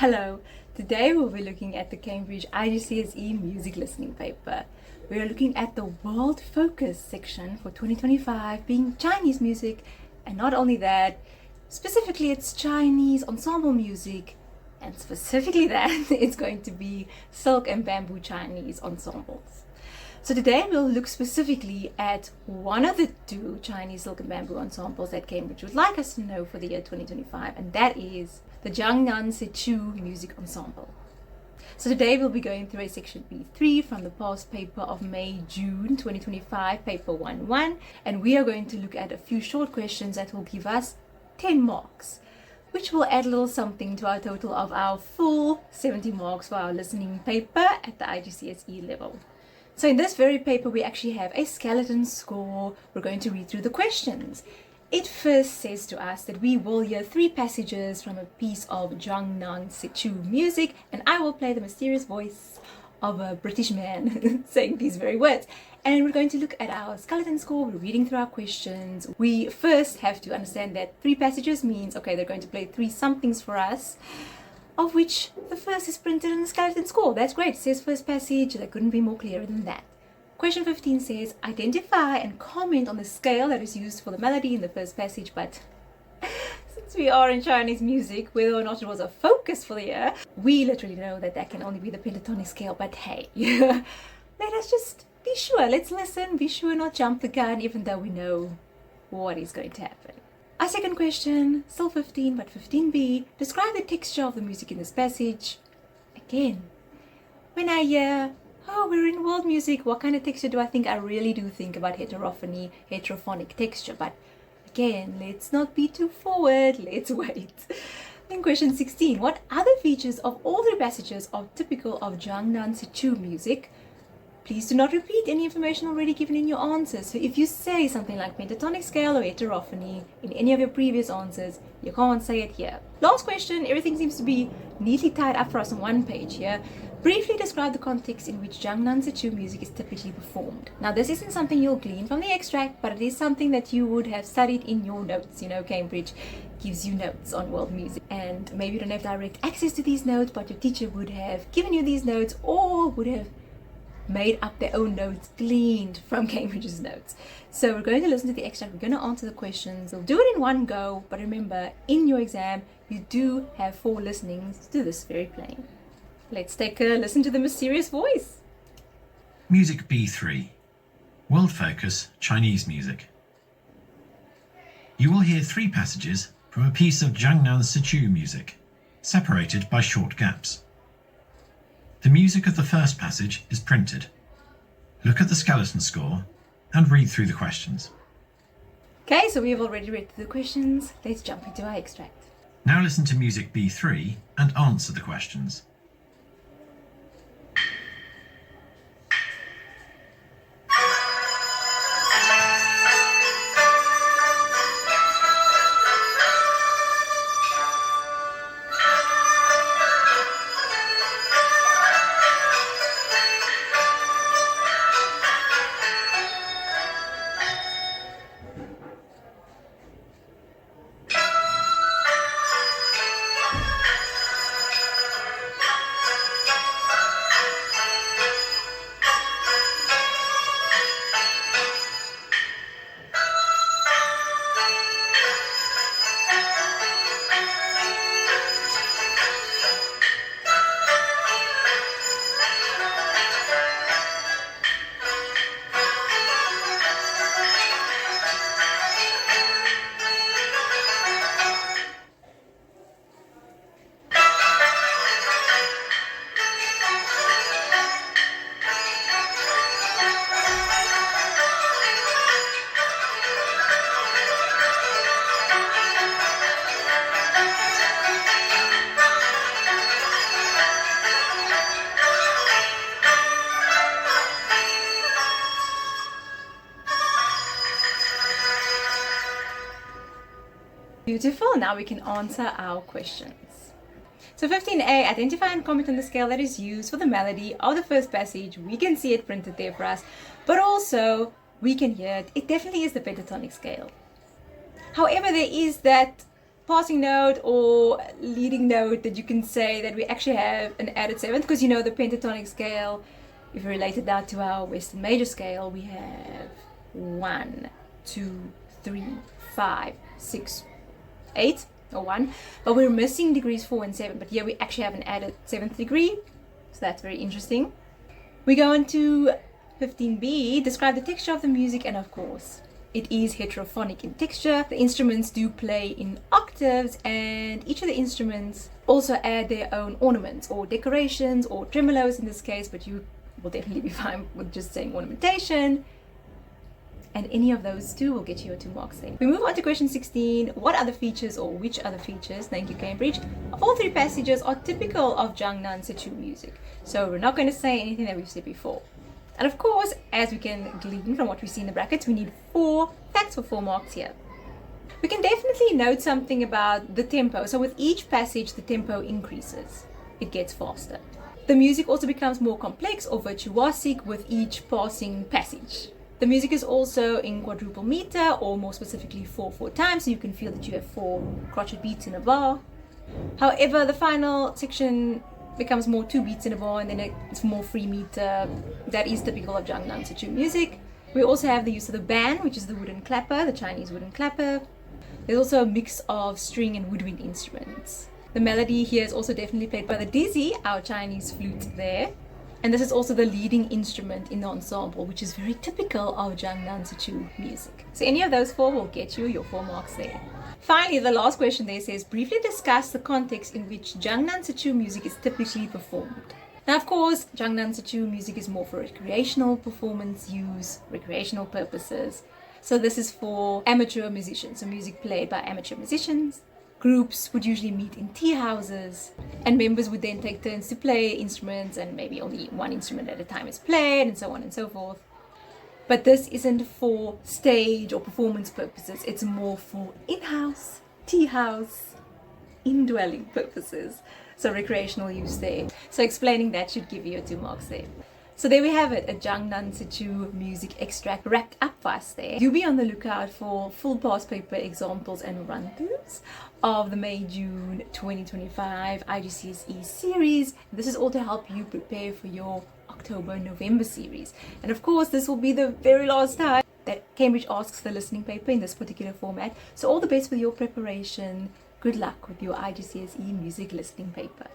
Hello, today we'll be looking at the Cambridge IGCSE music listening paper. We are looking at the World Focus section for 2025 being Chinese music, and not only that, specifically it's Chinese ensemble music, and specifically that it's going to be silk and bamboo Chinese ensembles. So today we'll look specifically at one of the two Chinese silk and bamboo ensembles that Cambridge would like us to know for the year 2025, and that is the JIAGNAN SIZHU music ensemble. So today we'll be going through a section B3 from the past paper of May-June 2025, paper 1-1, and we are going to look at a few short questions that will give us 10 marks, which will add a little something to our total of our full 70 marks for our listening paper at the IGCSE level. So in this very paper, we actually have a skeleton score. We're going to read through the questions. It first says to us that we will hear 3 passages from a piece of JIAGNAN SIZHU music, and I will play the mysterious voice of a British man saying these very words. And we're going to look at our skeleton score. We're reading through our questions. We first have to understand that 3 passages means, okay, they're going to play 3 somethings for us, of which the first is printed in the skeleton score. That's great. It says first passage. That couldn't be more clear than that. Question 15 says, identify and comment on the scale that is used for the melody in the first passage, but since we are in Chinese music, whether or not it was a focus for the year, we literally know that that can only be the pentatonic scale, but hey, let us just be sure. Let's listen, be sure not jump the gun, even though we know what is going to happen. Our second question, still 15, but 15b, describe the texture of the music in this passage. Again, when I hear, oh, we're in world music, what kind of texture do I think? I really do think about heterophonic texture, but again, let's not be too forward, let's wait. Then question 16, what other features of all 3 passages are typical of JIAGNAN SIZHU music? Please do not repeat any information already given in your answers. So if you say something like pentatonic scale or heterophony in any of your previous answers, you can't say it here. Last question, everything seems to be neatly tied up for us on one page here. Briefly describe the context in which JIAGNAN SIZHU music is typically performed. Now this isn't something you'll glean from the extract, but it is something that you would have studied in your notes. You know, Cambridge gives you notes on world music, and maybe you don't have direct access to these notes, but your teacher would have given you these notes or would have made up their own notes, gleaned from Cambridge's notes. So we're going to listen to the extract, we're going to answer the questions. We'll do it in one go, but remember, in your exam, you do have 4 listenings to this very plane. Let's take a listen to the mysterious voice. Music B3. World Focus, Chinese music. You will hear 3 passages from a piece of JIAGNAN SIZHU music, separated by short gaps. The music of the first passage is printed. Look at the skeleton score and read through the questions. Okay, so we've already read through the questions. Let's jump into our extract. Now listen to music B3 and answer the questions. Beautiful, now we can answer our questions. So 15a, identify and comment on the scale that is used for the melody of the first passage. We can see it printed there for us, but also we can hear it. It definitely is the pentatonic scale. However, there is that passing note or leading note that you can say that we actually have an added seventh, because you know the pentatonic scale, if we relate it out to our Western major scale, we have 1, 2, 3, 5, 6, 8 or 1, but we're missing degrees 4 and 7, but here we actually have an added 7th degree, so that's very interesting. We go on to 15b, describe the texture of the music, and of course it is heterophonic in texture. The instruments do play in octaves, and each of the instruments also add their own ornaments or decorations or tremolos in this case, but you will definitely be fine with just saying ornamentation. And any of those two will get you your 2 marks there. We move on to question 16. What other features, or which other features, thank you Cambridge, of all 3 passages are typical of JIAGNAN SIZHU music? So we're not going to say anything that we've said before. And of course, as we can glean from what we see in the brackets, we need 4 facts for 4 marks here. We can definitely note something about the tempo. So with each passage, the tempo increases. It gets faster. The music also becomes more complex or virtuosic with each passing passage. The music is also in quadruple meter, or more specifically 4/4 times, so you can feel that you have 4 crotchet beats in a bar. However, the final section becomes more 2 beats in a bar, and then it's more free meter. That is typical of JIAGNAN SIZHU music. We also have the use of the ban, which is the wooden clapper, the Chinese wooden clapper. There's also a mix of string and woodwind instruments. The melody here is also definitely played by the dizi, our Chinese flute there. And this is also the leading instrument in the ensemble, which is very typical of JIAGNAN SIZHU music. So any of those 4 will get you your 4 marks there. Finally, the last question there says, briefly discuss the context in which JIAGNAN SIZHU music is typically performed. Now, of course, JIAGNAN SIZHU music is more for recreational performance use, recreational purposes. So this is for amateur musicians, so music played by amateur musicians. Groups would usually meet in tea houses, and members would then take turns to play instruments, and maybe only 1 instrument at a time is played, and so on and so forth. But this isn't for stage or performance purposes, it's more for in-house, tea house, indwelling purposes. So recreational use there. So explaining that should give you 2 marks there. So there we have it, a JIAGNAN SIZHU music extract wrapped up for us there. Do be on the lookout for full past paper examples and run-throughs of the May-June 2025 IGCSE series. This is all to help you prepare for your October-November series. And of course, this will be the very last time that Cambridge asks the listening paper in this particular format. So all the best with your preparation. Good luck with your IGCSE music listening paper.